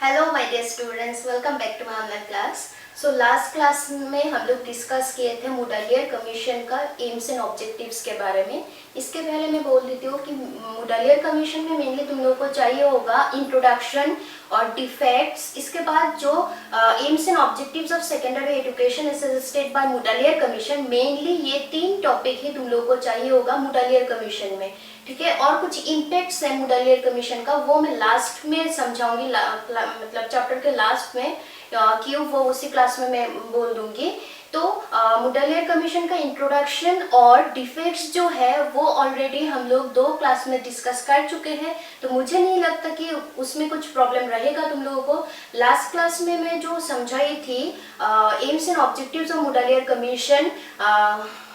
Hello my dear students, welcome back to my online class. So last class में हम लोग discuss किए थे मुडालियर कमीशन का एम्स एंड ऑब्जेक्टिव्स के बारे में। इसके पहले मैं बोल देती हूँ कि मुडालियर कमीशन में मेनली तुम लोगों को चाहिए होगा इंट्रोडक्शन और डिफेक्ट्स। इसके बाद जो aims and objectives of secondary education as suggested by Mudaliar commission, mainly ये 3 टॉपिक ही तुम लोगों को चाहिए होगा मुडालियर कमीशन में, ठीक है। और कुछ इम्पैक्ट्स है मुडालियर कमीशन का, वो मैं लास्ट में समझाऊंगी, मतलब चैप्टर के लास्ट में क्यों, वो उसी क्लास में मैं बोल दूंगी। तो मुडालियर कमीशन का इंट्रोडक्शन और डिफेक्ट्स जो है वो ऑलरेडी हम लोग 2 क्लास में डिस्कस कर चुके हैं, तो मुझे नहीं लगता कि उसमें कुछ प्रॉब्लम रहेगा तुम लोगों को। लास्ट क्लास में मैं जो समझाई थी aims and objectives of Mudaliar commission,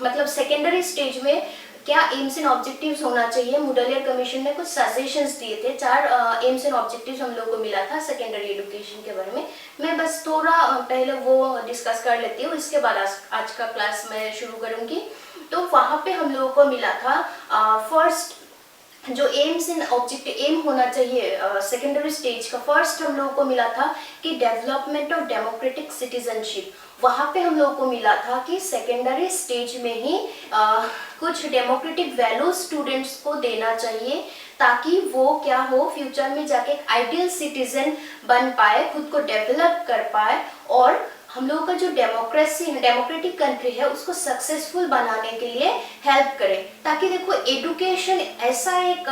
मतलब सेकेंडरी स्टेज में क्या एम्स एंड ऑब्जेक्टिव्स होना चाहिए, मुडालियर कमीशन ने कुछ सजेशंस दिए थे। 4 एम्स एंड ऑब्जेक्टिव्स हम लोग को मिला था सेकेंडरी एजुकेशन के बारे में। मैं बस थोड़ा पहले वो डिस्कस कर लेती हूँ, इसके बाद आज का क्लास मैं शुरू करूँगी। तो वहाँ पे हम लोगों को मिला था फर्स्ट जो एम्स एंड ऑब्जेक्टिव एम होना चाहिए सेकेंडरी स्टेज का। फर्स्ट हम लोगों को मिला था कि डेवलपमेंट ऑफ डेमोक्रेटिक सिटीजनशिप। वहाँ पे हम लोगों को मिला था कि सेकेंडरी स्टेज में ही कुछ डेमोक्रेटिक वैल्यूज स्टूडेंट्स को देना चाहिए, ताकि वो क्या हो, फ्यूचर में जाके एक आइडियल सिटीजन बन पाए, खुद को डेवलप कर पाए और हम लोगों का जो डेमोक्रेटिक कंट्री है उसको सक्सेसफुल बनाने के लिए हेल्प करें। ताकि देखो एजुकेशन ऐसा एक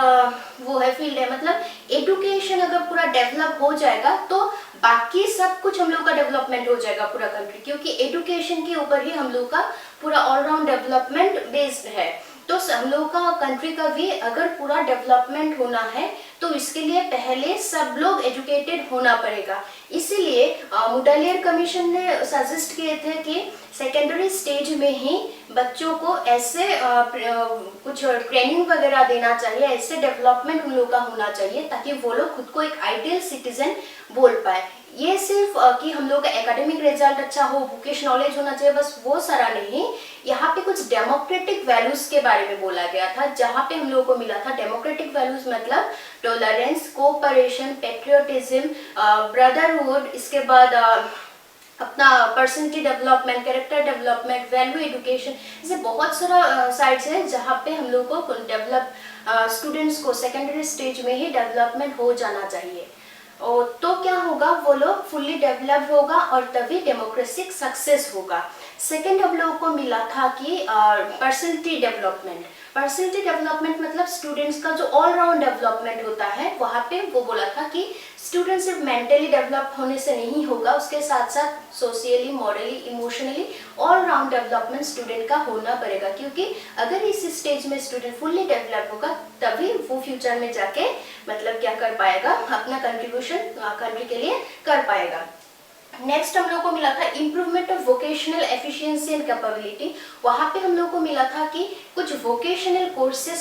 वो है फील्ड है, मतलब एजुकेशन अगर पूरा डेवलप हो जाएगा तो बाकी सब कुछ हम लोग का डेवलपमेंट हो जाएगा पूरा कंट्री, क्योंकि एजुकेशन के ऊपर ही हम लोग का पूरा ऑलराउंड डेवलपमेंट बेस्ड है। तो हम लोग का कंट्री का भी अगर पूरा डेवलपमेंट होना है तो इसके लिए पहले सब लोग एजुकेटेड होना पड़ेगा। इसीलिए मुडालियर कमीशन ने सजेस्ट किए थे कि सेकेंडरी स्टेज में ही बच्चों को ऐसे कुछ ट्रेनिंग वगैरह देना चाहिए, ऐसे डेवलपमेंट उन लोगों का होना चाहिए ताकि वो लोग खुद को एक आइडियल सिटीजन बोल पाए। ये सिर्फ कि हम लोग का एकेडमिक रिजल्ट अच्छा हो, बुकिश नॉलेज होना चाहिए, बस वो सारा नहीं। यहाँ पे कुछ डेमोक्रेटिक वैल्यूज के बारे में बोला गया था, जहाँ पे हम लोगों को मिला था डेमोक्रेटिक वैल्यूज मतलब टॉलरेंस, कोऑपरेशन, पेट्रियोटिज्म, ब्रदरहुड, इसके बाद अपना personality development, character development, value education, ऐसे बहुत सारा साइड्स है जहाँ पे हम लोग को स्टूडेंट्स को सेकेंडरी स्टेज में ही डेवलपमेंट हो जाना चाहिए। तो क्या होगा, वो लोग फुल्ली डेवलप होगा और तभी डेमोक्रेसी सक्सेस होगा। सेकेंड हम लोगों को मिला था कि पर्सनैलिटी डेवलपमेंट। पर्सनैलिटी डेवलपमेंट मतलब स्टूडेंट्स का जो ऑलराउंड डेवलपमेंट होता है, वहाँ पे वो बोला था कि स्टूडेंट सिर्फ मेंटली डेवलप होने से नहीं होगा, उसके साथ साथ socially, morally, emotionally all round development student का होना पड़ेगा। क्योंकि अगर इस स्टेज में स्टूडेंट फुल्ली डेवलप होगा तभी वो फ्यूचर में जाके मतलब क्या कर पाएगा, अपना कंट्रीब्यूशन कंट्री के लिए कर पाएगा। नेक्स्ट हम लोग को मिला था improvement of vocational efficiency and capability. वहाँ पे हम लोग को मिला था कि कुछ वोकेशनल कोर्सेज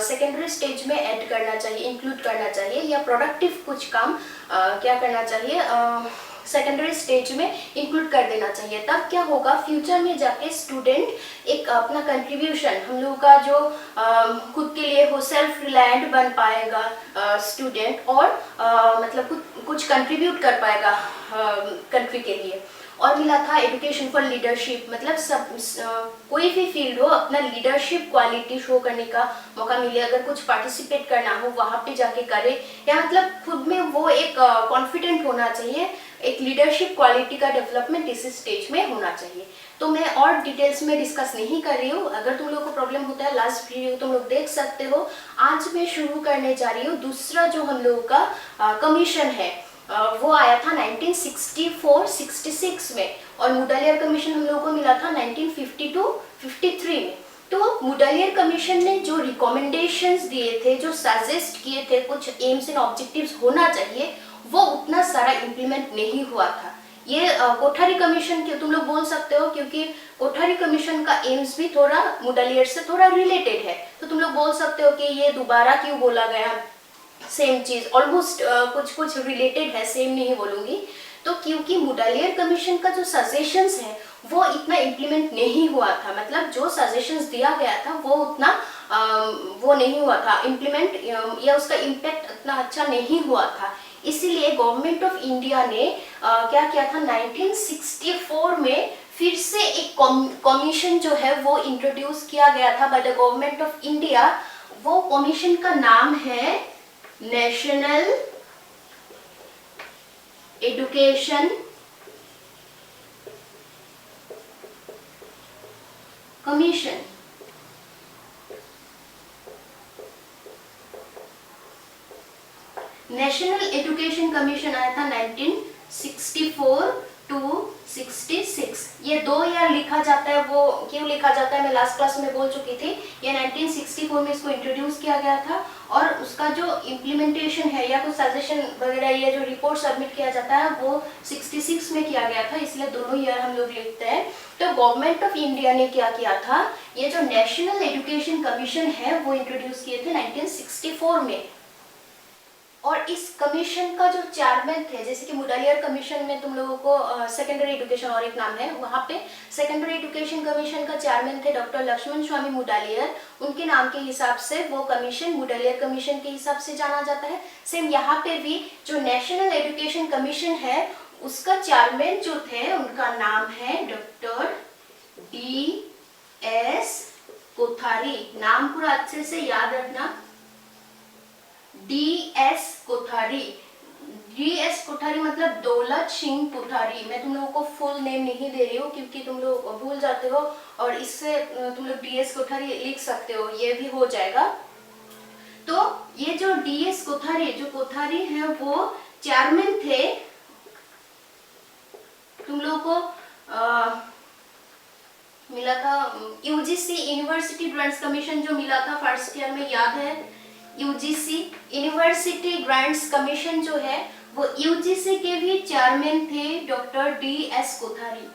सेकेंडरी स्टेज में ऐड करना चाहिए, इंक्लूड करना चाहिए, या प्रोडक्टिव कुछ काम क्या करना चाहिए, सेकेंडरी स्टेज में इंक्लूड कर देना चाहिए। तब क्या होगा, फ्यूचर में जाके स्टूडेंट एक अपना कंट्रीब्यूशन, हम लोग का जो खुद के लिए हो, सेल्फ रिलायंट बन पाएगा स्टूडेंट, और मतलब कुछ कंट्रीब्यूट कर पाएगा कंट्री के लिए। और मिला था एजुकेशन फॉर लीडरशिप, मतलब सब कोई भी फील्ड हो, अपना लीडरशिप क्वालिटी शो करने का मौका मिले, अगर कुछ पार्टिसिपेट करना हो वहाँ पे जाके करे, या मतलब खुद में वो एक कॉन्फिडेंट होना चाहिए, एक लीडरशिप क्वालिटी का डेवलपमेंट इस स्टेज में होना चाहिए। तो मैं और डिटेल्स में डिस्कस नहीं कर रही हूँ, अगर तुम लोग को प्रॉब्लम होता है लास्ट वीडियो तुम लोग देख सकते हो। आज मैं शुरू करने जा रही हूँ दूसरा जो हम लोगों का कमीशन है, वो आया था 1964-66 में, और मुडालियर कमीशन हम लोगों को मिला था 1952-53 में। तो मुडालियर कमीशन ने जो रिकमेंडेशंस दिए थे, जो सजेस्ट किए थे कुछ एम्स एंड ऑब्जेक्टिव्स होना चाहिए, वो उतना सारा इम्प्लीमेंट नहीं हुआ था। ये कोठारी कमीशन के तुम लोग बोल सकते हो, क्योंकि कोठारी कमीशन का एम्स भी थोड़ा मुडालियर से थोड़ा रिलेटेड है, तो तुम लोग बोल सकते हो कि ये दोबारा क्यों बोला गया, सेम चीज ऑलमोस्ट कुछ रिलेटेड है, सेम नहीं बोलूंगी। तो क्योंकि मुडालियर कमीशन का जो सजेशंस है वो इतना इम्प्लीमेंट नहीं हुआ था, मतलब जो सजेशंस दिया गया था वो उतना वो नहीं हुआ था इम्प्लीमेंट, या उसका इम्पैक्ट इतना अच्छा नहीं हुआ था। इसीलिए गवर्नमेंट ऑफ इंडिया ने क्या किया था, 1964 में फिर से एक कमीशन जो है वो इंट्रोड्यूस किया गया था by the government of India. वो कमीशन का नाम है national education commission. National education commission आया था 1964 टू 66। ये 2 ईयर लिखा जाता है, वो क्यों लिखा जाता है मैं लास्ट क्लास में बोल चुकी थी। ये 1964 में इसको इंट्रोड्यूस किया गया था और उसका जो इम्प्लीमेंटेशन है या कुछ सजेशन वगैरह या जो रिपोर्ट सबमिट किया जाता है वो 66 में किया गया था, इसलिए दोनों ईयर हम लोग लिखते हैं। तो गवर्नमेंट ऑफ इंडिया ने क्या किया था, ये जो नेशनल एजुकेशन कमीशन है वो इंट्रोड्यूस किए थे 1964 में। और इस कमीशन का जो चेयरमैन थे, जैसे कि मुडालियर कमीशन में तुम लोगों को सेकेंडरी एजुकेशन और एक नाम है, वहाँ पे सेकेंडरी एजुकेशन कमीशन का चेयरमैन थे डॉक्टर लक्ष्मण स्वामी मुडालियर। उनके नाम के हिसाब से वो कमीशन मुडालियर कमीशन के हिसाब से जाना जाता है। सेम यहाँ पे भी जो नेशनल एजुकेशन कमीशन है उसका चेयरमैन जो थे उनका नाम है डॉक्टर DS कोठारी। नाम पूरा अच्छे से याद रखना, DS कोठारी। DS कोठारी मतलब दौलत सिंह कोठारी। मैं तुम लोगों को फुल नेम नहीं दे रही हूँ क्योंकि तुम लोग भूल जाते हो और इससे तुम लोग DS कोठारी लिख सकते हो, ये भी हो जाएगा। तो ये जो DS कोठारी जो कोठारी है वो चेयरमैन थे। तुम लोगों को मिला था UGC यूनिवर्सिटी ग्रांट्स कमीशन जो मिला था फर्स्ट ईयर में, याद है? UGC यूनिवर्सिटी ग्रांट्स कमीशन जो है वो UGC के भी चेयरमैन थे डॉक्टर DS कोठारी।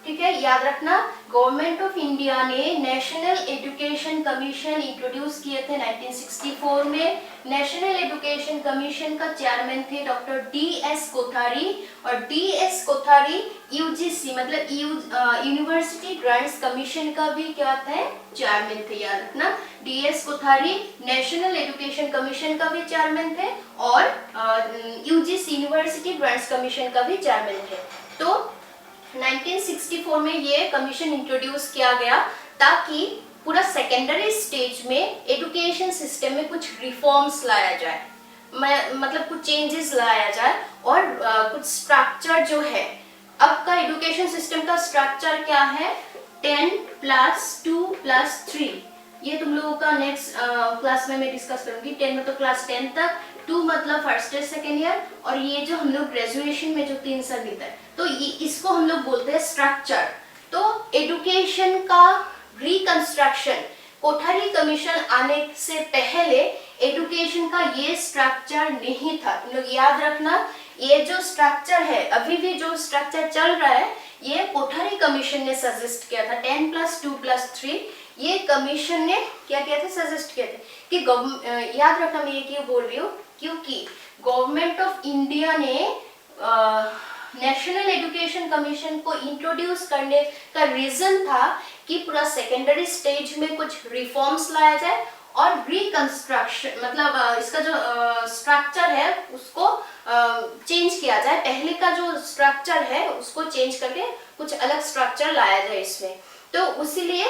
ठीक है, याद रखना। गवर्नमेंट ऑफ इंडिया ने नेशनल एजुकेशन कमीशन इंट्रोड्यूस किए थे 1964 में। नेशनल एजुकेशन कमीशन का चेयरमैन थे डॉक्टर DS कोठारी और DS कोठारी UGC मतलब यूनिवर्सिटी ग्रांट्स कमीशन का भी क्या थे, चेयरमैन थे। याद रखना, DS Kothari national education commission का भी चेयरमैन थे और UGC यूनिवर्सिटी ग्रांट्स कमीशन का भी चेयरमैन थे। तो 1964 में ये कमीशन इंट्रोड्यूस किया गया ताकि पूरा सेकेंडरी स्टेज में एजुकेशन सिस्टम में कुछ रिफॉर्म्स लाया जाए, मतलब कुछ चेंजेस लाया जाए और कुछ स्ट्रक्चर जो है। अब का एजुकेशन सिस्टम का स्ट्रक्चर क्या है, 10+2+3। ये तुम लोगों का नेक्स्ट क्लास में मैं डिस्कस करूंगी। 10 मतलब क्लास 10 तक, 2 मतलब फर्स्ट ईयर सेकेंड ईयर, और ये जो हम लोग ग्रेजुएशन में जो 3 साल मिलता है तो इसको हम लोग बोलते हैं स्ट्रक्चर। तो एजुकेशन का रिकंस्ट्रक्शन, कोठारी कमीशन आने से पहले एजुकेशन का ये स्ट्रक्चर नहीं था। तुम लोग याद रखना, ये जो स्ट्रक्चर है अभी भी जो स्ट्रक्चर चल रहा है ये कोठारी कमीशन ने सजेस्ट किया था। 10+2+3 ये कमीशन ने क्या किया था, सजेस्ट किया था कि याद रखना मैं ये क्यों बोल रही हूँ, क्योंकि गवर्नमेंट ऑफ इंडिया ने नेशनल एजुकेशन कमीशन को इंट्रोड्यूस करने का रीजन था कि पूरा सेकेंडरी स्टेज में कुछ रिफॉर्म्स लाया जाए और रिकंस्ट्रक्शन मतलब इसका जो स्ट्रक्चर है उसको चेंज किया जाए। पहले का जो स्ट्रक्चर है उसको चेंज करके कुछ अलग स्ट्रक्चर लाया जाए इसमें। तो उसीलिए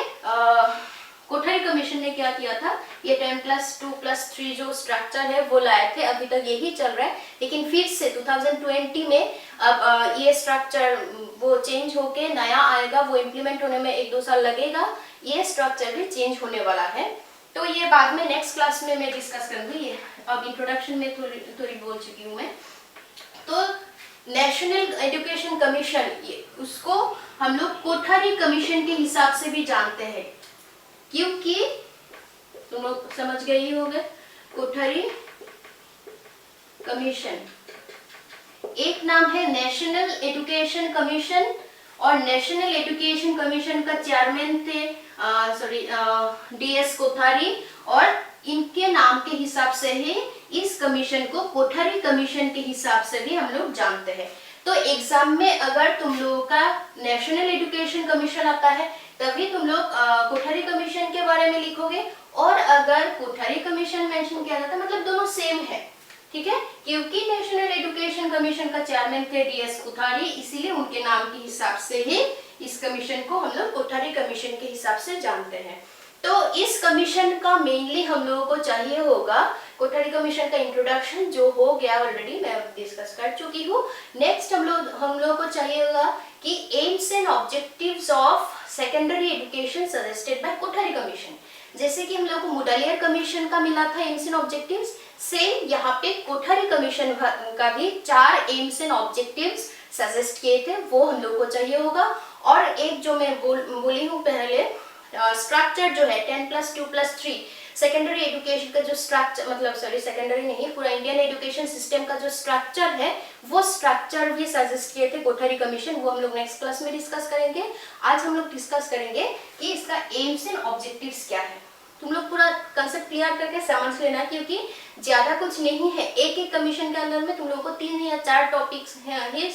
कोठारी कमीशन ने क्या किया था, ये 10+2+3 जो स्ट्रक्चर है वो लाए थे। अभी तक यही चल रहा है, लेकिन फिर से 2020 में अब ये स्ट्रक्चर वो चेंज होके नया आएगा, वो इम्प्लीमेंट होने में 1-2 साल लगेगा। ये स्ट्रक्चर भी चेंज होने वाला है, तो ये बाद में नेक्स्ट क्लास में मैं डिस्कस करूंगी। ये अब इंट्रोडक्शन में थोड़ी बोल चुकी हूँ मैं। तो नेशनल एजुकेशन कमीशन उसको हम लोग कोठारी कमीशन के हिसाब से भी जानते हैं, क्योंकि तुम लोग समझ गए ही होंगे। कोठारी कमीशन एक नाम है नेशनल एजुकेशन कमीशन, और नेशनल एजुकेशन कमीशन का चेयरमैन थे DS कोठारी, और इनके नाम के हिसाब से ही इस कमीशन को कोठारी कमीशन के हिसाब से भी हम लोग जानते हैं। तो एग्जाम में अगर तुम लोगों का नेशनल एजुकेशन कमीशन आता है तभी तुम लोग कोठारी कमीशन के बारे में लिखोगे, और अगर कोठारी कमीशन मेंशन किया जाता है मतलब दोनों सेम है, ठीक है, क्योंकि नेशनल एजुकेशन कमीशन का चेयरमैन थे डीएस कोठारी, इसीलिए उनके नाम के हिसाब से ही इस कमीशन को हम लोग कोठारी कमीशन के हिसाब से जानते हैं। तो इस कमीशन का मेनली हम लोगों को चाहिए होगा कोठारी कमीशन का इंट्रोडक्शन, जो हो गया ऑलरेडी, मैं डिस्कस कर चुकी हूँ। नेक्स्ट हम लोगों को चाहिए होगा कि aims and objectives of secondary education suggested by Kothari commission. जैसे कि हम लोग को मुडालियर कमीशन का मिला था एम्स एंड ऑब्जेक्टिव्स, सेम यहाँ पे कोठारी कमीशन का भी 4 एम्स एंड ऑब्जेक्टिव्स सजेस्ट किए थे, वो हम लोग को चाहिए होगा। और एक जो मैं बोली हूँ पहले, स्ट्रक्चर जो है 10+2+3 सेकेंडरी एजुकेशन का जो स्ट्रक्चर, मतलब सॉरी सेकेंडरी नहीं, पूरा इंडियन एजुकेशन सिस्टम का जो स्ट्रक्चर है, वो स्ट्रक्चर भी सजेस्ट किए थे कोठारी कमीशन, वो हम लोग नेक्स्ट क्लास में डिस्कस करेंगे। आज हम लोग डिस्कस करेंगे कि इसका एम्स एंड ऑब्जेक्टिव्स क्या है। तुम लोग पूरा कंसेप्ट क्लियर करके समझ लेना, क्योंकि ज्यादा कुछ नहीं है, एक एक कमीशन के अंदर में तुम लोगों को 3 या 4 टॉपिक्स ही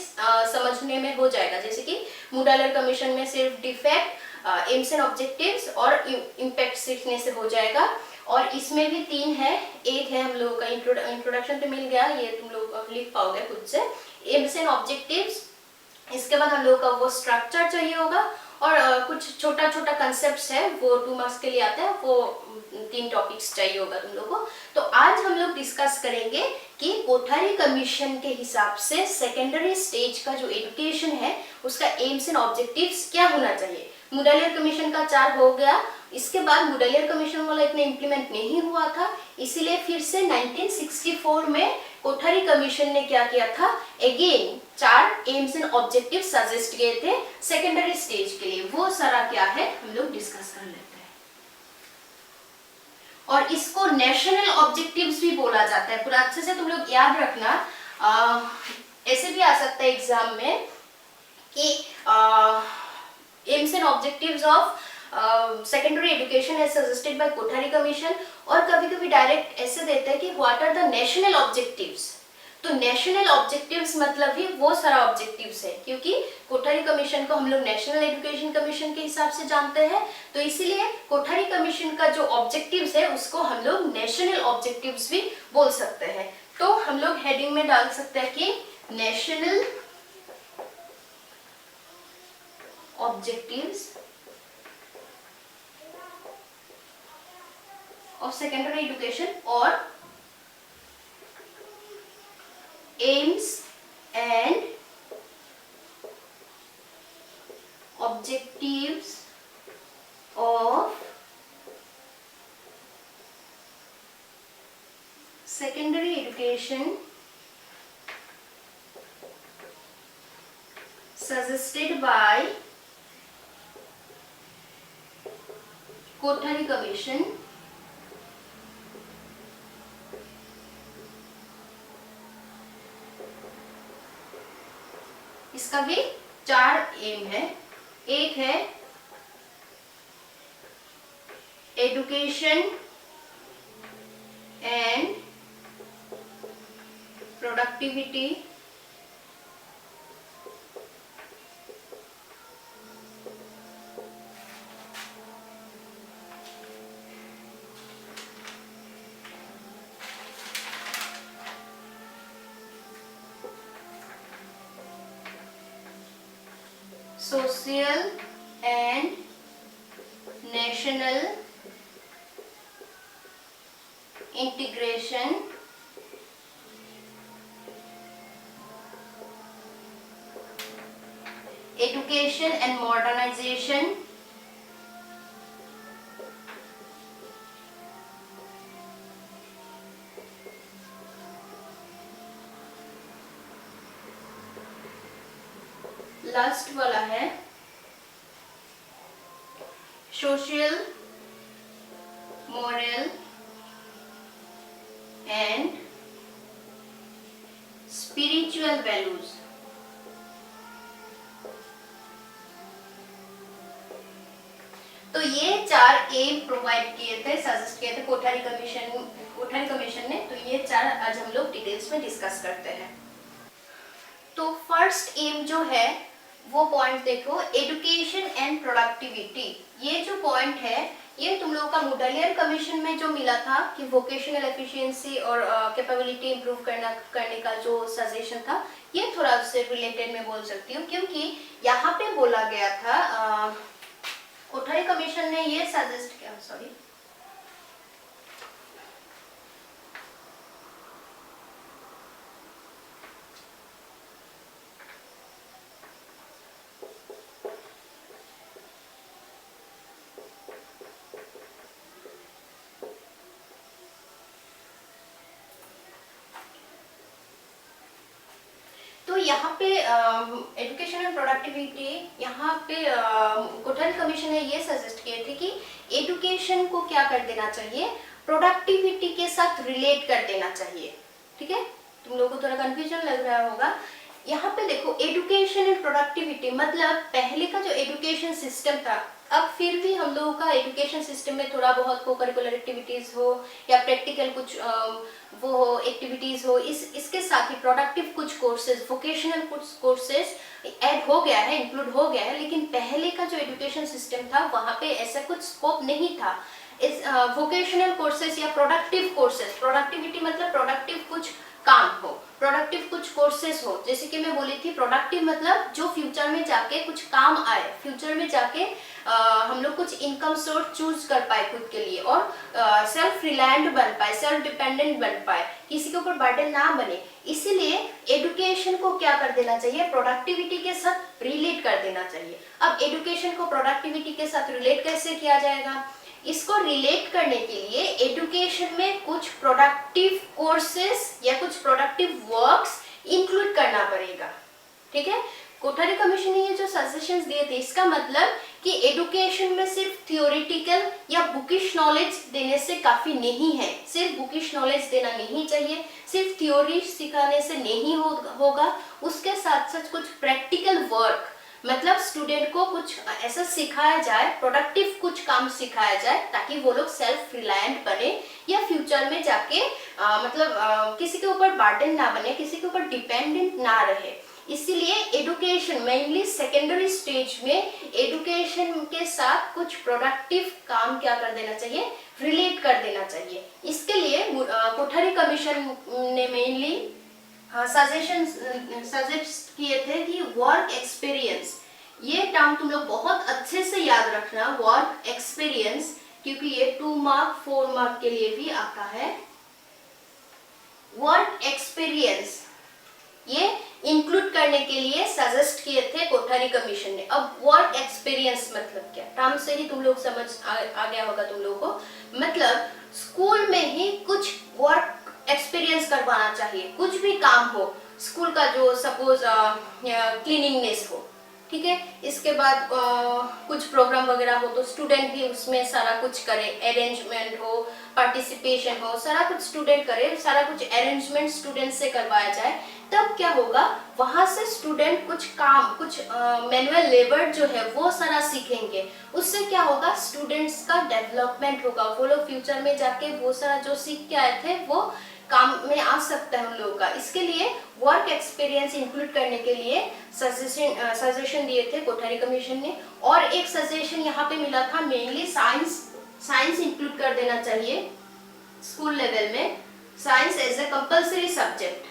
समझने में हो जाएगा। जैसे कि मुडालियर कमीशन में सिर्फ डिफेक्ट, एम्स एंड ऑब्जेक्टिव्स और इम्पैक्ट सीखने से हो जाएगा। और इसमें भी 3 है, एक है हम लोगों का इंट्रोडक्शन तो मिल गया, ये तुम लोग लिख पाओगे खुद से, एम्स एंड ऑब्जेक्टिव्स। इसके बाद हम लोगों का वो स्ट्रक्चर चाहिए होगा, और कुछ छोटा छोटा कंसेप्ट्स है वो 2 मार्क्स के लिए आता है, वो 3 टॉपिक्स चाहिए होगा तुम लोगों को। तो आज हम लोग डिस्कस करेंगे कि कोठारी कमीशन के हिसाब से सेकेंडरी स्टेज का जो एजुकेशन है उसका एम्स एंड ऑब्जेक्टिव्स क्या होना चाहिए। मुडालियर कमीशन का 4 हो गया, इसके बाद मुडालियर कमीशन वाला इतना इम्प्लीमेंट नहीं हुआ था, इसीलिए फिर से 1964 में कोठारी कमीशन ने क्या किया था, again 4 AIIMS and objective suggest किए थे सेकेंडरी स्टेज के लिए। वो सारा क्या है हम लोग डिस्कस कर लेते हैं। और इसको नेशनल ऑब्जेक्टिव्स भी बोला जाता है, पूरा अच्छे से तुम लोग याद रखना। ऐसे भी आ सकता है एग्जाम में कि aims and objectives of secondary education as suggested by Kothari commission, और कभी कभी डायरेक्ट ऐसे देते हैं कि what are the national objectives. तो नेशनल ऑब्जेक्टिव्स मतलब ही वो सारा ऑब्जेक्टिव्स है, क्योंकि कोठारी कमीशन को हम लोग नेशनल एजुकेशन कमीशन के हिसाब से जानते हैं, तो इसीलिए कोठारी कमीशन का जो ऑब्जेक्टिव्स है उसको हम लोग नेशनल ऑब्जेक्टिव्स भी बोल सकते हैं। तो हम लोग हेडिंग में डाल सकते हैं कि national objectives of secondary education और aims and objectives of secondary education suggested by Kothari commission इसका भी 4 एम है। एक है education and productivity, social and national integration, education and modernization, last वाला है social, moral and spiritual values. तो ये 4 एम प्रोवाइड किए थे, सजेस्ट किए थे कोठारी कमीशन ने। तो ये 4 आज हम लोग डिटेल्स में डिस्कस करते हैं। तो फर्स्ट एम जो है वो पॉइंट देखो, एजुकेशन एंड प्रोडक्टिविटी। ये जो पॉइंट है ये तुम लोगों का मुडालियर कमीशन में जो मिला था कि वोकेशनल एफिशिएंसी और कैपेबिलिटी इंप्रूव करने का जो सजेशन था, ये थोड़ा उससे रिलेटेड मैं बोल सकती हूँ, क्योंकि यहाँ पे बोला गया था कोठारी कमीशन ने ये सजेस्ट किया, सॉरी यहाँ पे एजुकेशन एंड प्रोडक्टिविटी, यहाँ पे कोठारी कमीशन ने ये सजेस्ट किए थे कि एजुकेशन को क्या कर देना चाहिए, प्रोडक्टिविटी के साथ रिलेट कर देना चाहिए। ठीक है, तुम लोगों को थोड़ा कंफ्यूजन लग रहा होगा। यहाँ पे देखो एजुकेशन एंड प्रोडक्टिविटी मतलब पहले का जो एजुकेशन सिस्टम था, अब फिर भी हम लोगों का एजुकेशन सिस्टम में थोड़ा बहुत को करिकुलर एक्टिविटीज हो या प्रैक्टिकल कुछ वो एक्टिविटीज हो, इसके साथ ही प्रोडक्टिव कुछ कोर्सेज, वोकेशनल कुछ कोर्सेज ऐड हो गया है, इंक्लूड हो गया है। लेकिन पहले का जो एजुकेशन सिस्टम था वहाँ पे ऐसा कुछ स्कोप नहीं था इस वोकेशनल कोर्सेज या प्रोडक्टिव कोर्सेज। प्रोडक्टिविटी मतलब प्रोडक्टिव कुछ काम हो, प्रोडक्टिव कुछ कोर्सेज हो। जैसे कि मैं बोली थी प्रोडक्टिव मतलब जो फ्यूचर में जाके कुछ काम आए, फ्यूचर में जाके हम लोग कुछ इनकम सोर्स चूज कर पाए खुद के लिए और सेल्फ रिलायंट बन पाए, सेल्फ डिपेंडेंट बन पाए, किसी के ऊपर बर्डन ना बने। इसीलिए एजुकेशन को क्या कर देना चाहिए, प्रोडक्टिविटी के साथ रिलेट कर देना चाहिए। अब एजुकेशन को प्रोडक्टिविटी के साथ रिलेट कैसे किया जाएगा, इसको रिलेट करने के लिए एजुकेशन में कुछ प्रोडक्टिव कोर्सेस या कुछ प्रोडक्टिव वर्क्स इंक्लूड करना पड़ेगा। ठीक है, कोठारी कमीशन ने ये जो सजेशंस दिए थे, इसका मतलब कि एजुकेशन में सिर्फ थियोरेटिकल या बुकिश नॉलेज देने से काफी नहीं है, सिर्फ बुकिश नॉलेज देना नहीं चाहिए, सिर्फ थ्योरी सिखाने से नहीं होगा। उसके साथ साथ कुछ प्रैक्टिकल वर्क मतलब स्टूडेंट को कुछ ऐसा सिखाया जाए, प्रोडक्टिव कुछ काम सिखाया जाए ताकि वो लोग सेल्फ रिलायंट बने या फ्यूचर में जाके किसी के ऊपर बर्डन ना बने, किसी के ऊपर डिपेंडेंट ना रहे। इसीलिए एजुकेशन मेनली सेकेंडरी स्टेज में एजुकेशन के साथ कुछ प्रोडक्टिव काम क्या कर देना चाहिए, रिलेट कर देना चाहिए। इसके लिए कोठारी कमीशन ने मेनली सजेस्ट किए थे कि वर्क एक्सपीरियंस, ये टर्म तुम लोग बहुत अच्छे से याद रखना, वर्क एक्सपीरियंस, क्योंकि ये 2 मार्क 4 मार्क के लिए भी आता है। वर्क एक्सपीरियंस ये इंक्लूड करने के लिए सजेस्ट किए थे कोठारी कमीशन ने। अब वर्क एक्सपीरियंस मतलब क्या, टर्म से ही तुम लोग समझ आ गया होगा तुम लोगों को। मतलब स्कूल में ही कुछ वर्क एक्सपीरियंस करवाना चाहिए, कुछ भी काम हो स्कूल का, जो सपोज क्लीनिंगनेस हो, ठीक है, इसके बाद कुछ प्रोग्राम वगैरह हो तो स्टूडेंट भी उसमें सारा कुछ करे, अरेंजमेंट हो, पार्टिसिपेशन हो, सारा कुछ स्टूडेंट करे, सारा कुछ अरेंजमेंट स्टूडेंट से करवाया जाए। तब क्या होगा, वहां से स्टूडेंट कुछ काम, कुछ मैनुअल लेबर जो है वो सारा सीखेंगे। उससे क्या होगा, स्टूडेंट्स का डेवलपमेंट होगा, वो लोग फ्यूचर में जाके वो सारा जो सीख के आए थे वो काम में आ सकता है उन लोगों का। इसके लिए वर्क एक्सपीरियंस इंक्लूड करने के लिए सजेशन दिए थे कोठारी कमीशन ने। और एक सजेशन यहाँ पे मिला था, मेनली साइंस इंक्लूड कर देना चाहिए स्कूल लेवल में, science as a compulsory subject.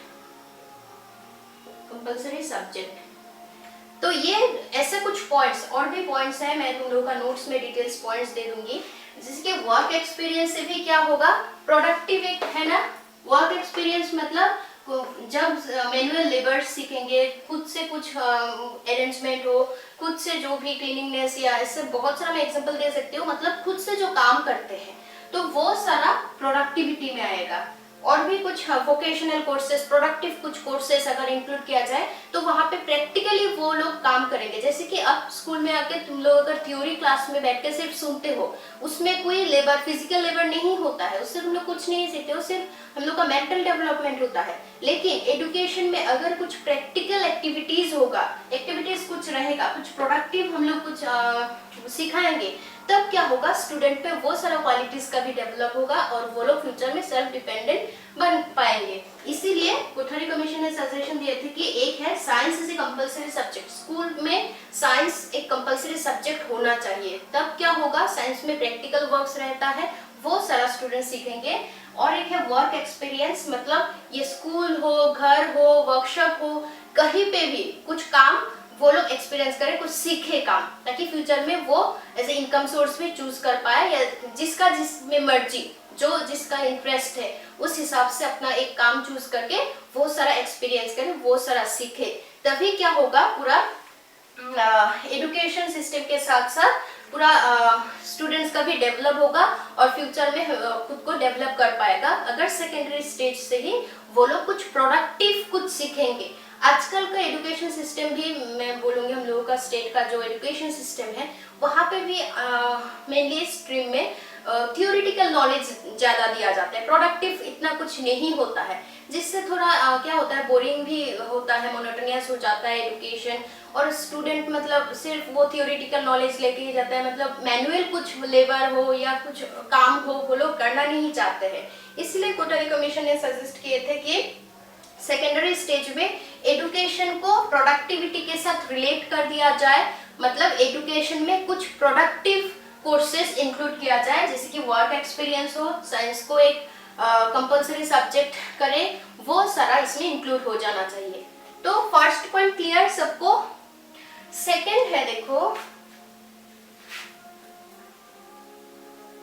तो ये ऐसे कुछ पॉइंट्स, और भी पॉइंट्स हैं, मैं तुम लोगों का नोट्स में डिटेल्स पॉइंट्स दे दूंगी, जिसके वर्क एक्सपीरियंस से भी क्या होगा, प्रोडक्टिव एक है ना। वर्क एक्सपीरियंस मतलब जब मैनुअल लेबर सीखेंगे, खुद से कुछ अरेंजमेंट हो, खुद से जो भी क्लीनिंगनेस या ऐसे बहुत सारा मैं एग्जांपल दे सकती हूँ, मतलब खुद से जो काम करते हैं तो वो सारा प्रोडक्टिविटी में आएगा। और भी कुछ वोकेशनल कोर्सेज, प्रोडक्टिव कुछ कोर्सेज अगर इंक्लूड किया जाए तो वहाँ पे प्रैक्टिकली वो लोग काम करेंगे। जैसे कि अब स्कूल में आके तुम लोग अगर थ्योरी क्लास में बैठ के सिर्फ सुनते हो, उसमें कोई लेबर, फिजिकल लेबर नहीं होता है, उससे तुम लोग कुछ नहीं सीखते हो, सिर्फ हम लोग का मेंटल डेवलपमेंट होता है। लेकिन एजुकेशन में अगर कुछ प्रैक्टिकल एक्टिविटीज होगा, एक्टिविटीज कुछ रहेगा, कुछ प्रोडक्टिव हम लोग कुछ सिखाएंगे, तब क्या होगा, स्टूडेंट पे वो सारा क्वालिटीज का भी डेवलप होगा और वो लोग फ्यूचर में सेल्फ डिपेंडेंट बन पाएंगे। इसीलिए कोठारी कमीशन ने सजेशन दिए थे कि एक है science is a compulsory compulsory subject, school में साइंस एक कंपलसरी सब्जेक्ट होना चाहिए। तब क्या होगा, साइंस में प्रैक्टिकल वर्क्स रहता है, वो सारा स्टूडेंट सीखेंगे। और एक है वर्क एक्सपीरियंस, मतलब ये स्कूल हो, घर हो, वर्कशॉप हो, कहीं पे भी कुछ काम वो लोग एक्सपीरियंस करें, कुछ सीखे काम, ताकि फ्यूचर में वो एज ए इनकम सोर्स भी चूज कर पाए, या जिसका जिसमें मर्जी, जो जिसका इंटरेस्ट है उस हिसाब से अपना एक काम चूज करके वो सारा एक्सपीरियंस करे, वो सारा सीखे। तभी क्या होगा, पूरा एजुकेशन सिस्टम के साथ साथ पूरा स्टूडेंट्स का भी डेवलप होगा और फ्यूचर में खुद को डेवलप कर पाएगा, अगर सेकेंडरी स्टेज से ही वो लोग कुछ प्रोडक्टिव कुछ सीखेंगे। आजकल का एजुकेशन सिस्टम भी, मैं बोलूँगी हम लोगों का स्टेट का जो एजुकेशन सिस्टम है, वहाँ पे भी मेनली स्ट्रीम में थियोरिटिकल नॉलेज ज़्यादा दिया जाता है, प्रोडक्टिव इतना कुछ नहीं होता है, जिससे थोड़ा क्या होता है, बोरिंग भी होता है, मोनोटोनियस हो जाता है एजुकेशन। और स्टूडेंट मतलब सिर्फ वो थियोरिटिकल नॉलेज लेके ही जाता है, मतलब मैनुअल कुछ लेबर हो या कुछ काम हो वो लोग करना नहीं चाहते हैं। इसलिए कोठारी कमीशन ने सजेस्ट किए थे कि सेकेंडरी स्टेज में एजुकेशन को प्रोडक्टिविटी के साथ रिलेट कर दिया जाए, मतलब एजुकेशन में कुछ प्रोडक्टिव कोर्सेज इंक्लूड किया जाए, जैसे कि वर्क एक्सपीरियंस हो, साइंस को एक कंपलसरी सब्जेक्ट करें, वो सारा इसमें इंक्लूड हो जाना चाहिए। तो फर्स्ट पॉइंट क्लियर सबको। सेकंड है, देखो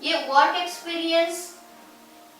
ये वर्क एक्सपीरियंस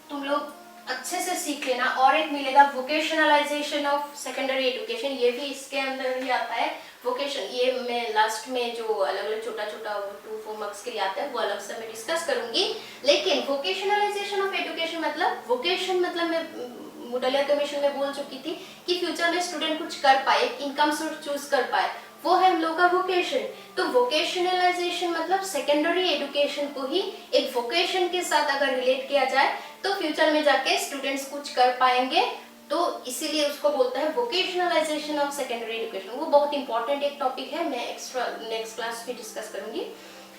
तुम लोग अच्छे से सीख लेना। और एक मिलेगा वोकेशनलाइजेशन ऑफ सेकेंडरी एजुकेशन, ये भी इसके अंदर ही आता है। वोकेशन ये मैं लास्ट में जो अलग अलग छोटा छोटा 2-4 मार्क्स के लिए आता है वो अलग से मैं डिस्कस करूंगी। लेकिन वोकेशनलाइजेशन ऑफ एजुकेशन मतलब, वोकेशन मतलब मैं मुडालियर कमीशन में बोल चुकी थी कि फ्यूचर में स्टूडेंट कुछ कर पाए, इनकम सोर्स चूज कर पाए, वो है हम लोग का वोकेशन। तो वोकेशनलाइजेशन मतलब सेकेंडरी एजुकेशन को ही एक वोकेशन के साथ अगर रिलेट किया जाए तो फ्यूचर में जाके स्टूडेंट्स कुछ कर पाएंगे, तो इसीलिए उसको बोलते हैं वोकेशनलाइजेशन ऑफ सेकेंडरी एजुकेशन। वो बहुत इंपॉर्टेंट एक टॉपिक है, मैं एक्स्ट्रा नेक्स्ट क्लास में डिस्कस करूंगी।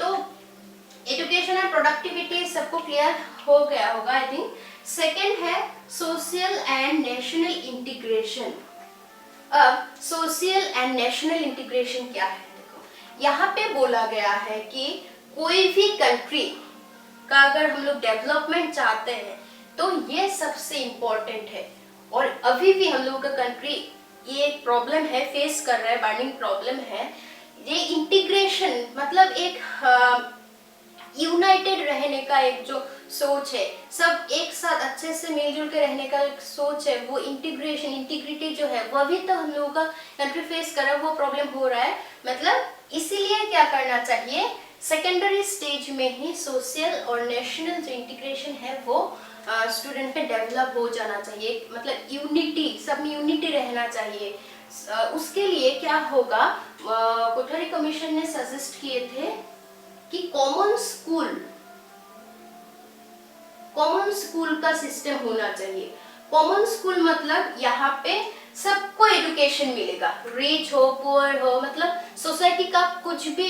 तो एजुकेशन एंड प्रोडक्टिविटी सबको क्लियर हो गया होगा आई थिंक। सेकेंड है सोशल एंड नेशनल इंटीग्रेशन। अब सोशल एंड नेशनल इंटीग्रेशन क्या है, देखो यहाँ पे बोला गया है कि कोई भी कंट्री का अगर हम लोग डेवलपमेंट चाहते हैं तो ये सबसे इम्पोर्टेंट है। और अभी भी हम लोगों का कंट्री ये प्रॉब्लम है, फेस कर रहा है, बर्निंग प्रॉब्लम है। ये इंटीग्रेशन मतलब एक यूनाइटेड रहने का एक जो सोच है, सब एक साथ अच्छे से मिलजुल के रहने का एक सोच है, वो इंटीग्रेशन, इंटीग्रिटी जो है वो अभी तो हम लोगों का कंट्री फेस कर रहा है, वो प्रॉब्लम हो रहा है। मतलब इसीलिए क्या करना चाहिए, सेकेंडरी स्टेज में ही सोशल और नेशनल जो इंटीग्रेशन है वो स्टूडेंट में डेवलप हो जाना चाहिए, मतलब यूनिटी, सब में यूनिटी रहना चाहिए। उसके लिए क्या होगा, कोठारी कमीशन ने सजेस्ट किए थे कि कॉमन स्कूल का सिस्टम होना चाहिए। कॉमन स्कूल मतलब यहाँ पे सबको एजुकेशन मिलेगा, रिच हो, पुअर हो, मतलब सोसाइटी का कुछ भी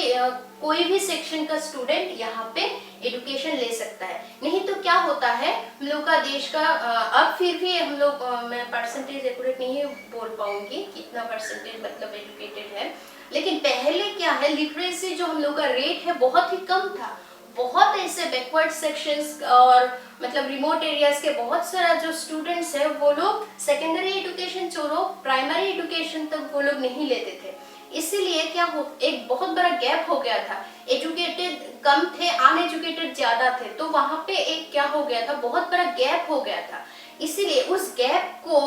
कोई भी सेक्शन का स्टूडेंट यहाँ पे एजुकेशन ले सकता है। नहीं तो क्या होता है, हम लोग का देश का अब फिर भी हम लोग, मैं परसेंटेज एक्यूरेट नहीं बोल पाऊंगी कितना परसेंटेज मतलब एजुकेटेड है, लेकिन पहले क्या है, लिटरेसी जो हम लोग का रेट है बहुत ही कम था। बहुत ऐसे बैकवर्ड सेक्शंस और मतलब रिमोट एरियाज के बहुत सारा जो स्टूडेंट्स है वो लोग सेकेंडरी एजुकेशन छोड़ो प्राइमरी एजुकेशन तक वो लोग नहीं लेते थे। इसीलिए क्या हो, एक बहुत बड़ा गैप हो गया था, एजुकेटेड कम थे, अनएजुकेटेड ज्यादा थे, तो वहां पे एक क्या हो गया था, बहुत बड़ा गैप हो गया था। इसीलिए उस गैप को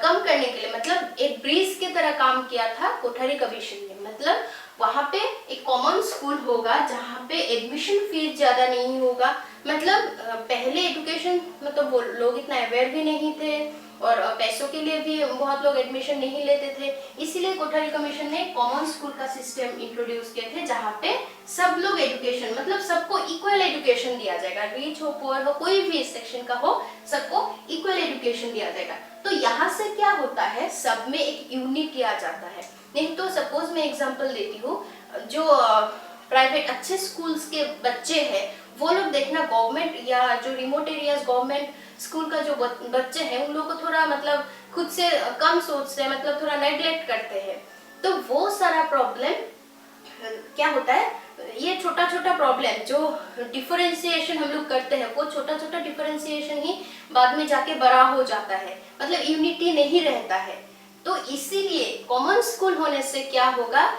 कम करने के लिए मतलब एक ब्रिज की तरह काम किया था कोठारी कमीशन ने। मतलब वहाँ पे एक कॉमन स्कूल होगा जहाँ पे एडमिशन फीस ज्यादा नहीं होगा। मतलब पहले एजुकेशन मतलब वो लोग इतना अवेयर भी नहीं थे और पैसों के लिए भी बहुत लोग एडमिशन नहीं लेते थे। इसीलिए कोठारी कमीशन ने कॉमन स्कूल का सिस्टम इंट्रोड्यूस किए थे जहाँ पे सब लोग एजुकेशन मतलब सबको इक्वल एजुकेशन दिया जाएगा, रिच हो, पुअर हो, कोई भी सेक्शन का हो, सबको इक्वल एजुकेशन दिया जाएगा। तो यहाँ से क्या होता है, सब में एक यूनिटी आ जाता है। नहीं तो सपोज मैं एग्जांपल देती हूँ, जो प्राइवेट अच्छे स्कूल्स के बच्चे हैं वो लोग देखना, गवर्नमेंट या जो रिमोट एरियाज गवर्नमेंट स्कूल का जो बच्चे हैं उन लोगों को थोड़ा मतलब खुद से कम सोचते हैं, मतलब थोड़ा नेग्लेक्ट करते हैं। तो वो सारा प्रॉब्लम क्या होता है, ये छोटा छोटा प्रॉब्लम जो डिफरेंशिएशन हम लोग करते हैं, वो छोटा छोटा डिफरेंशिएशन ही बाद में जाके बड़ा हो जाता है, मतलब यूनिटी नहीं रहता है। तो इसीलिए कॉमन स्कूल होने से क्या होगा,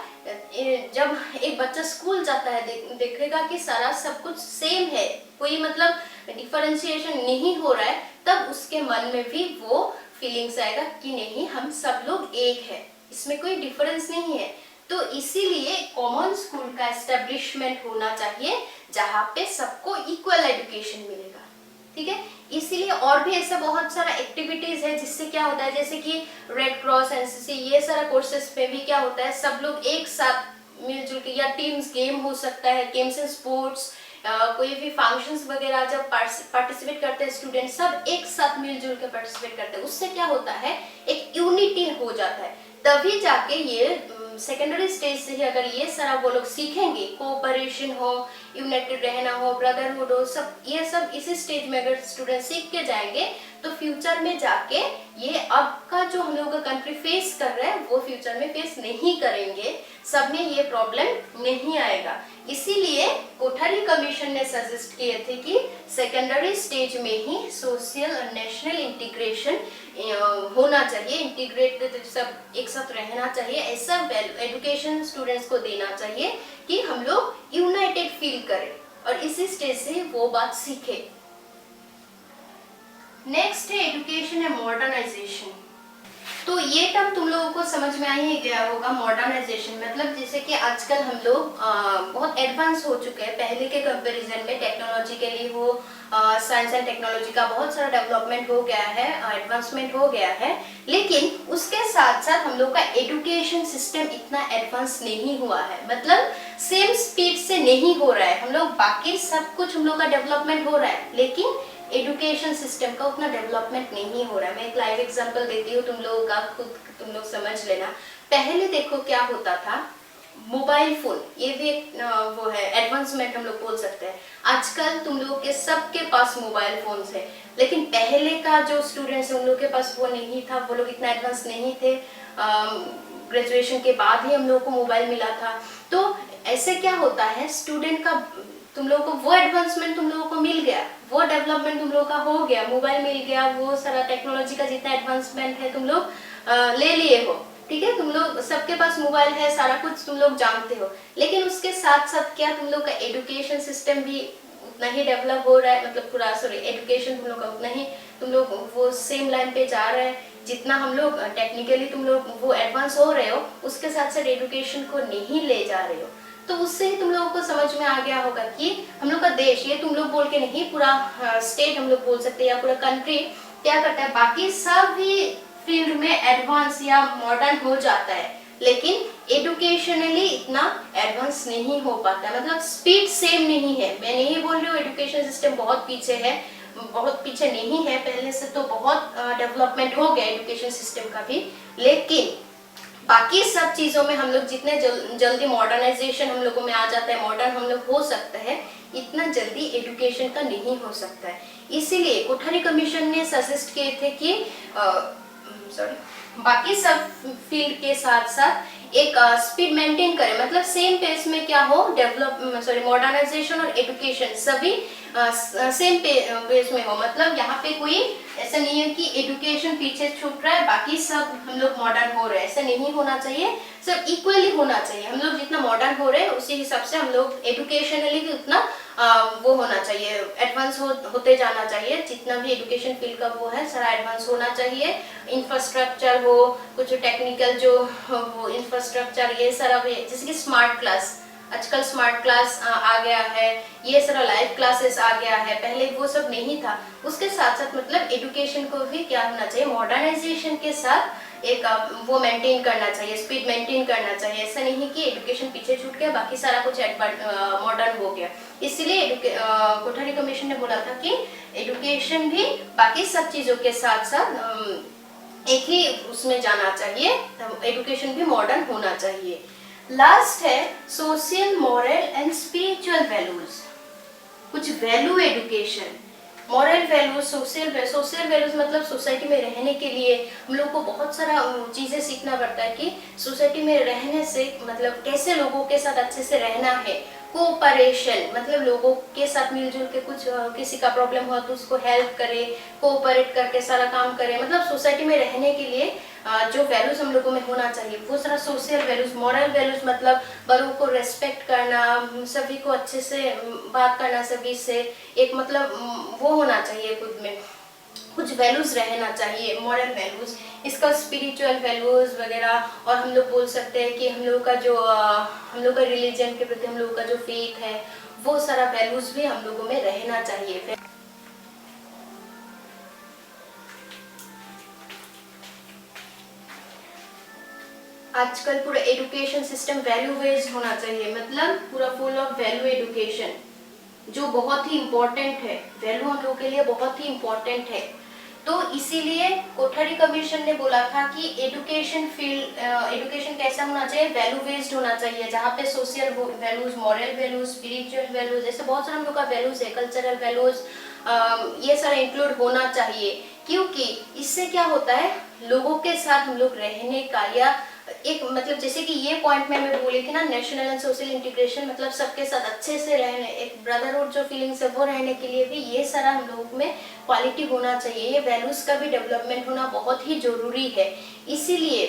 जब एक बच्चा स्कूल जाता है देखेगा कि सारा सब कुछ सेम है, कोई मतलब डिफरेंशिएशन नहीं हो रहा है, तब उसके मन में भी वो फीलिंग्स आएगा कि नहीं, हम सब लोग एक है, इसमें कोई डिफरेंस नहीं है। तो इसीलिए कॉमन स्कूल का एस्टेब्लिशमेंट होना चाहिए जहाँ पे सबको इक्वल एजुकेशन मिलेगा, ठीक है। इसीलिए और भी ऐसा बहुत सारा एक्टिविटीज है जिससे क्या होता है, जैसे कि रेड क्रॉस, एनसीसी, ये सारा कोर्सेज पे भी क्या होता है, सब लोग एक साथ मिलजुल के, या टीम्स गेम हो सकता है, गेम्स एंड स्पोर्ट्स, कोई भी फंक्शंस वगैरह जब पार्टिसिपेट करते हैं स्टूडेंट, सब एक साथ मिलजुल के पार्टिसिपेट करते हैं, उससे क्या होता है, एक यूनिटी हो जाता है। तभी जाके ये सेकेंडरी स्टेज से ही अगर ये सारा वो लोग सीखेंगे, कोऑपरेशन हो, यूनाइटेड रहना हो, ब्रदरहुड हो, सब ये सब इसी स्टेज में अगर स्टूडेंट सीख के जाएंगे तो फ्यूचर में जाके ये अब का जो हम लोग का कंट्री फेस कर रहे हैं वो फ्यूचर में फेस नहीं करेंगे, सब में ये प्रॉब्लम नहीं आएगा। इसीलिए कोठारी कमीशन ने सजेस्ट किए थे कि सेकेंडरी स्टेज में ही सोशल और नेशनल इंटीग्रेशन होना चाहिए, इंटीग्रेटेड सब एक साथ रहना चाहिए, ऐसा एजुकेशन स्टूडेंट्स को देना चाहिए कि हम लोग यूनाइटेड फील करें और इसी स्टेज से वो बात सीखे। नेक्स्ट है एजुकेशन है मॉडर्नाइजेशन। तो ये टर्म तुम लोगों को समझ में आ ही गया होगा, मॉडर्नाइजेशन मतलब जैसे कि आजकल हम लोग बहुत एडवांस हो चुके हैं, पहले के कंपैरिजन में टेक्नोलॉजी के लिए हो, साइंस एंड टेक्नोलॉजी का बहुत सारा डेवलपमेंट हो गया है, एडवांसमेंट हो गया है, लेकिन उसके साथ साथ हम लोग का एजुकेशन सिस्टम इतना एडवांस नहीं हुआ है, मतलब सेम स्पीड से नहीं हो रहा है। हम लोग बाकी सब कुछ हम लोग का डेवलपमेंट हो रहा है, लेकिन एजुकेशन सिस्टम का उतना डेवलपमेंट नहीं हो रहा है। मैं एक लाइव एग्जांपल देती हूँ, तुम लोगों का खुद तुम लोग समझ लेना। पहले देखो क्या होता था, मोबाइल फोन, ये भी एक वो है एडवांसमेंट हम लोग बोल सकते हैं। आजकल तुम लोगों के सबके पास मोबाइल फोन्स है, लेकिन पहले का जो स्टूडेंट्स है उन लोगों के पास वो नहीं था, वो लोग इतना एडवांस नहीं थे। ग्रेजुएशन के बाद ही हम लोगों को मोबाइल मिला था। तो ऐसे क्या होता है, स्टूडेंट का तुम लोगों को वो एडवांसमेंट तुम लोगों को मिल गया, वो डेवलपमेंट तुम लोगों का हो गया, मोबाइल मिल गया, वो सारा टेक्नोलॉजी का जितना एडवांसमेंट है तुम लोग ले लिए हो, ठीक है। तुम लोग सबके पास मोबाइल है, सारा कुछ तुम लोग जानते हो, लेकिन उसके साथ साथ क्या तुम लोग का एजुकेशन सिस्टम भी उतना ही डेवलप हो रहा है, मतलब पूरा एजुकेशन तुम लोग का उतना ही तुम लोग वो सेम लाइन पे जा रहे हैं जितना हम लोग टेक्निकली तुम लोग वो एडवांस हो रहे हो, उसके साथ साथ एजुकेशन को नहीं ले जा रहे हो। तो उससे ही तुम लोगों को समझ में आ गया होगा कि हम लोग का देश, ये तुम लोग बोल के नहीं, पूरा स्टेट हम लोग बोल सकते हैं या पूरा कंट्री क्या करता है, बाकी सभी फील्ड में एडवांस या मॉडर्न हो जाता है, लेकिन एजुकेशनली इतना एडवांस नहीं हो पाता, मतलब स्पीड सेम नहीं है। मैं नहीं बोल रही हूँ एजुकेशन सिस्टम बहुत पीछे है, बहुत पीछे नहीं है, पहले से तो बहुत डेवलपमेंट हो गया एजुकेशन सिस्टम का भी, लेकिन बाकी सब चीजों में हम लोग जितने जल्दी मॉडर्नाइजेशन हम लोगों में आ जाता है, मॉडर्न हम लोग हो सकता है, इतना जल्दी एजुकेशन का नहीं हो सकता है। इसीलिए कोठारी कमीशन ने सजेस्ट किए थे कि बाकी सब फील्ड के साथ साथ एक स्पीड मेंटेन करें, मतलब सेम पेस में क्या हो, मॉडर्नाइजेशन और एजुकेशन सभी सेम पेस में हो। मतलब यहाँ पे कोई ऐसा नहीं है कि एजुकेशन पीछे छूट रहा है, बाकी सब हम लोग मॉडर्न हो रहे हैं, ऐसा नहीं होना चाहिए, सब इक्वली होना चाहिए। हम लोग जितना मॉडर्न हो रहे हैं उसी हिसाब से हम लोग एजुकेशनली भी उतना वो होना चाहिए, एडवांस होते जाना चाहिए। जितना भी एजुकेशन फील्ड का वो है सारा एडवांस होना चाहिए, इंफ्रास्ट्रक्चर हो, कुछ टेक्निकल जो हो इंफ्रास्ट्रक्चर, ये सारा भी, जैसे कि स्मार्ट क्लास, आजकल स्मार्ट क्लास आ गया है, ये सारा लाइव क्लासेस आ गया है, पहले वो सब नहीं था। उसके साथ साथ मतलब एजुकेशन को भी क्या होना चाहिए, मॉडर्नाइजेशन के साथ एक वो मेंटेन करना चाहिए, स्पीड मेंटेन करना चाहिए। ऐसा नहीं कि एजुकेशन पीछे छूट गया, बाकी सारा कुछ मॉडर्न हो गया। इसलिए कोठारी कमीशन ने बोला था कि एजुकेशन भी बाकी सब चीजों के साथ साथ एक ही उसमें जाना चाहिए, एजुकेशन भी मॉडर्न होना चाहिए। लास्ट है social, moral and spiritual values, कुछ value education. Moral values, social values मतलब सोसाइटी में रहने के लिए हम लोग को बहुत सारा चीज़ें सीखना पड़ता है कि सोसाइटी में रहने से मतलब कैसे लोगों के साथ अच्छे से रहना है। कोऑपरेशन मतलब लोगों के साथ मिलजुल के कुछ किसी का प्रॉब्लम हुआ तो उसको हेल्प करे, कोऑपरेट करके सारा काम करे, मतलब सोसाइटी में रहने के लिए जो वैल्यूज हम लोगों में होना चाहिए वो सारा सोशल वैल्यूज। मॉरल वैल्यूज मतलब बड़ों को रेस्पेक्ट करना, सभी को अच्छे से बात करना, सभी से एक मतलब वो होना चाहिए, खुद में कुछ वैल्यूज रहना चाहिए, मॉरल वैल्यूज। इसका स्पिरिचुअल वैल्यूज वगैरह, और हम लोग बोल सकते हैं कि हम लोग का जो हम लोग का रिलीजन के प्रति हम लोग का जो फेथ है वो सारा वैल्यूज भी हम लोगों में रहना चाहिए। आजकल पूरा एजुकेशन सिस्टम वैल्यू बेस्ड होना चाहिए, मतलब पूरा फुल ऑफ वैल्यू एजुकेशन, जो बहुत ही इम्पोर्टेंट है। वैल्यू हम लोग के लिए बहुत ही इम्पोर्टेंट है। तो इसीलिए कोठारी कमीशन ने बोला था कि एजुकेशन कैसा होना चाहिए, वैल्यू बेस्ड होना चाहिए, जहाँ पे social values, moral values, spiritual values, ऐसे बहुत सारे हम लोग का वैल्यूज है, कल्चरल वैल्यूज, ये सारा इंक्लूड होना चाहिए। क्योंकि इससे क्या होता है, लोगों के साथ हम लोग रहने का, या एक मतलब जैसे कि ये पॉइंट में मैं बोली थी ना, नेशनल एंड सोशल इंटीग्रेशन, मतलब सबके साथ अच्छे से रहने, एक ब्रदरहुड जो फीलिंग्स है वो रहने के लिए भी ये सारा हम लोगों में क्वालिटी होना चाहिए। ये वैल्यूज का भी डेवलपमेंट होना बहुत ही जरूरी है। इसीलिए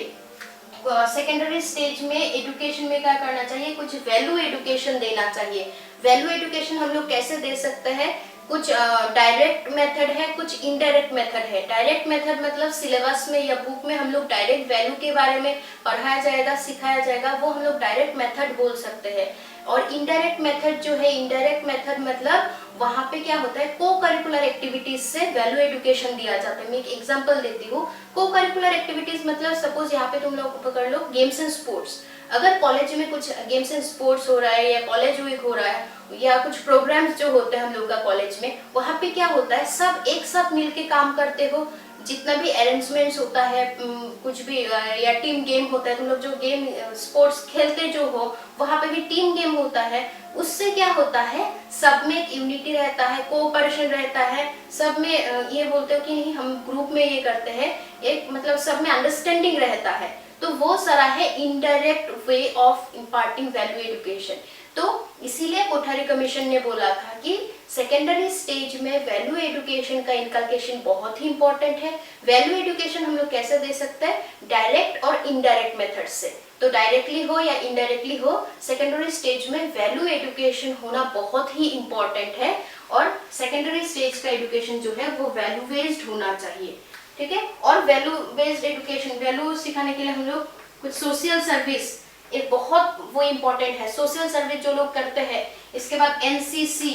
सेकेंडरी स्टेज में एजुकेशन में क्या करना चाहिए, कुछ वैल्यू एजुकेशन देना चाहिए। वैल्यू एजुकेशन हम लोग कैसे दे सकते हैं, कुछ डायरेक्ट मेथड है, कुछ इनडायरेक्ट मेथड है। डायरेक्ट मेथड मतलब सिलेबस में या बुक में हम लोग डायरेक्ट वैल्यू के बारे में पढ़ाया जाएगा, सिखाया जाएगा, वो हम लोग डायरेक्ट मेथड बोल सकते हैं। और इनडायरेक्ट मेथड जो है, इनडायरेक्ट मेथड मतलब वहाँ पे क्या होता है, को करिकुलर एक्टिविटीज से वैल्यू एजुकेशन दिया जाता है। मैं एक एग्जांपल देती हूँ। को करिकुलर एक्टिविटीज मतलब सपोज यहाँ पे तुम लोग पकड़ लो गेम्स एंड स्पोर्ट्स। अगर कॉलेज में कुछ गेम्स एंड स्पोर्ट्स हो रहा है, या कॉलेज वीक हो रहा है, या कुछ प्रोग्राम्स जो होते हैं हम लोग का कॉलेज में, वहाँ पे क्या होता है, सब एक साथ मिलके काम करते हो। जितना भी अरेंजमेंट्स होता है, कुछ भी, या टीम गेम होता है, तुम लोग जो गेम स्पोर्ट्स खेलते जो हो, वहाँ पे भी टीम गेम होता है। उससे क्या होता है, सब में एक यूनिटी रहता है, कोऑपरेशन रहता है, सब में ये बोलते हो कि नहीं हम ग्रुप में ये करते हैं, एक मतलब सब में अंडरस्टैंडिंग रहता है। तो वो सारा है indirect way of imparting value education. तो इसीलिए कोठारी कमीशन ने बोला था कि सेकेंडरी स्टेज में वैल्यू एजुकेशन का इनकलकेशन बहुत ही इंपॉर्टेंट है। वैल्यू एजुकेशन हम लोग कैसे दे सकते हैं, डायरेक्ट और इनडायरेक्ट मेथड से। तो डायरेक्टली हो या इनडायरेक्टली हो, सेकेंडरी स्टेज में वैल्यू एजुकेशन होना बहुत ही इंपॉर्टेंट है। और सेकेंडरी स्टेज का एजुकेशन जो है वो वैल्यू बेस्ड होना चाहिए, ठीक है। और वैल्यू बेस्ड एजुकेशन, वैल्यू सिखाने के लिए हम लोग कुछ सोशल सर्विस, एक बहुत वो इम्पोर्टेंट है, सोशल सर्विस जो लोग करते हैं। इसके बाद एनसीसी,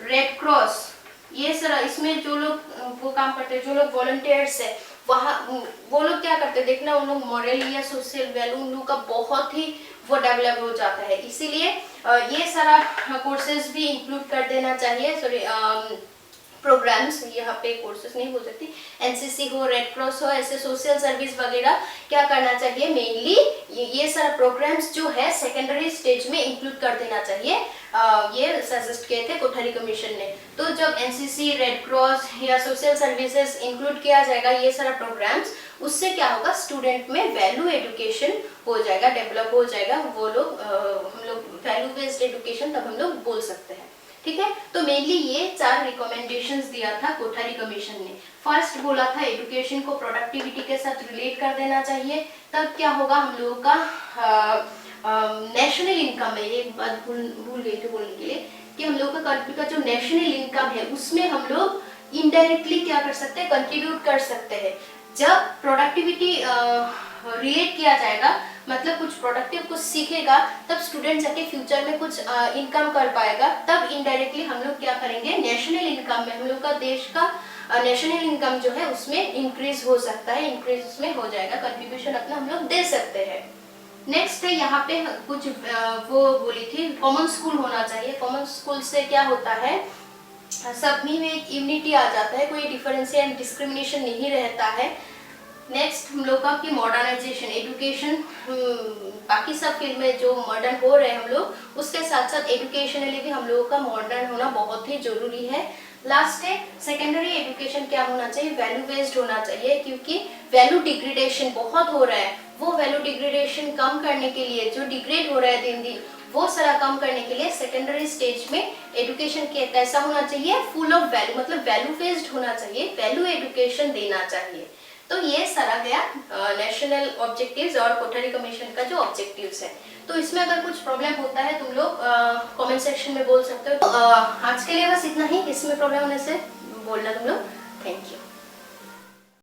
रेड क्रॉस, ये सारा इसमें जो लोग वो काम करते हैं, जो लोग वॉलंटियर्स है, वहाँ वो लोग क्या करते हैं, देखना उन लोग मॉरल या सोशल वैल्यू उन लोग का बहुत ही वो डेवलप हो जाता है। इसीलिए ये सारा कोर्सेज भी इंक्लूड कर देना चाहिए। सॉरी, प्रोग्राम्स, यहाँ पे कोर्सेज नहीं बोल सकती, एनसीसी हो, रेड क्रॉस हो, ऐसे सोशल सर्विस वगैरह क्या करना चाहिए, मेनली ये सारा प्रोग्राम्स जो है सेकेंडरी स्टेज में इंक्लूड कर देना चाहिए। ये सजेस्ट किए थे कोठारी कमीशन ने। तो जब एनसीसी, रेड क्रॉस या सोशल सर्विसेज इंक्लूड किया जाएगा, ये सारा प्रोग्राम्स, उससे क्या होगा, स्टूडेंट में वैल्यू एजुकेशन हो जाएगा, डेवलप हो जाएगा। वो लोग हम लोग वैल्यू बेस्ड एजुकेशन तब हम लोग बोल सकते हैं, ठीक है। तो मेनली ये 4 रिकमेंडेशंस दिया था कोठारी कमीशन ने। फर्स्ट बोला था एजुकेशन को प्रोडक्टिविटी के साथ रिलेट कर देना चाहिए, तब क्या होगा, हम लोगों का नेशनल इनकम है, एक बात भूल गई थी बोलने के लिए, कि हम लोग का कंट्री का जो नेशनल इनकम है उसमें हम लोग इनडायरेक्टली क्या कर सकते हैं, कंट्रीब्यूट कर सकते हैं। जब प्रोडक्टिविटी रिलेट किया जाएगा, मतलब कुछ प्रोडक्टिव कुछ सीखेगा, तब स्टूडेंट जाके फ्यूचर में कुछ इनकम कर पाएगा। तब इनडायरेक्टली हम लोग क्या करेंगे, नेशनल इनकम में हम लोग का देश का नेशनल इनकम जो है उसमें इंक्रीज हो सकता है, इंक्रीज उसमें हो जाएगा, कंट्रीब्यूशन अपना हम लोग दे सकते हैं। नेक्स्ट है यहाँ पे कुछ वो बोली थी, कॉमन स्कूल होना चाहिए। कॉमन स्कूल से क्या होता है, सब में एक यूनिटी आ जाता है, कोई डिफरेंस एंड डिस्क्रिमिनेशन नहीं रहता है। नेक्स्ट हम लोग का कि मॉडर्नाइजेशन, एजुकेशन, बाकी सब फील्ड में जो मॉडर्न हो रहे हैं हम लोग, उसके साथ साथ एजुकेशनली भी हम लोगों का मॉडर्न होना बहुत ही जरूरी है। लास्ट है सेकेंडरी एजुकेशन क्या होना चाहिए, वैल्यू बेस्ड होना चाहिए, क्योंकि वैल्यू डिग्रेडेशन बहुत हो रहा है। वो वैल्यू डिग्रेडेशन कम करने के लिए, जो डिग्रेड हो रहा है दिन दिन, वो सारा कम करने के लिए सेकेंडरी स्टेज में एजुकेशन कैसा होना चाहिए, फुल ऑफ वैल्यू, मतलब वैल्यू बेस्ड होना चाहिए, वैल्यू एजुकेशन देना चाहिए। तो ये सारा गया नेशनल ऑब्जेक्टिव्स और कोठारी कमीशन का जो ऑब्जेक्टिव्स है। तो इसमें अगर कुछ प्रॉब्लम होता है तुम लोग कमेंट सेक्शन में बोल सकते हो। तो आज के लिए बस इतना ही, इसमें प्रॉब्लम होने से बोलना तुम लोग। Thank you.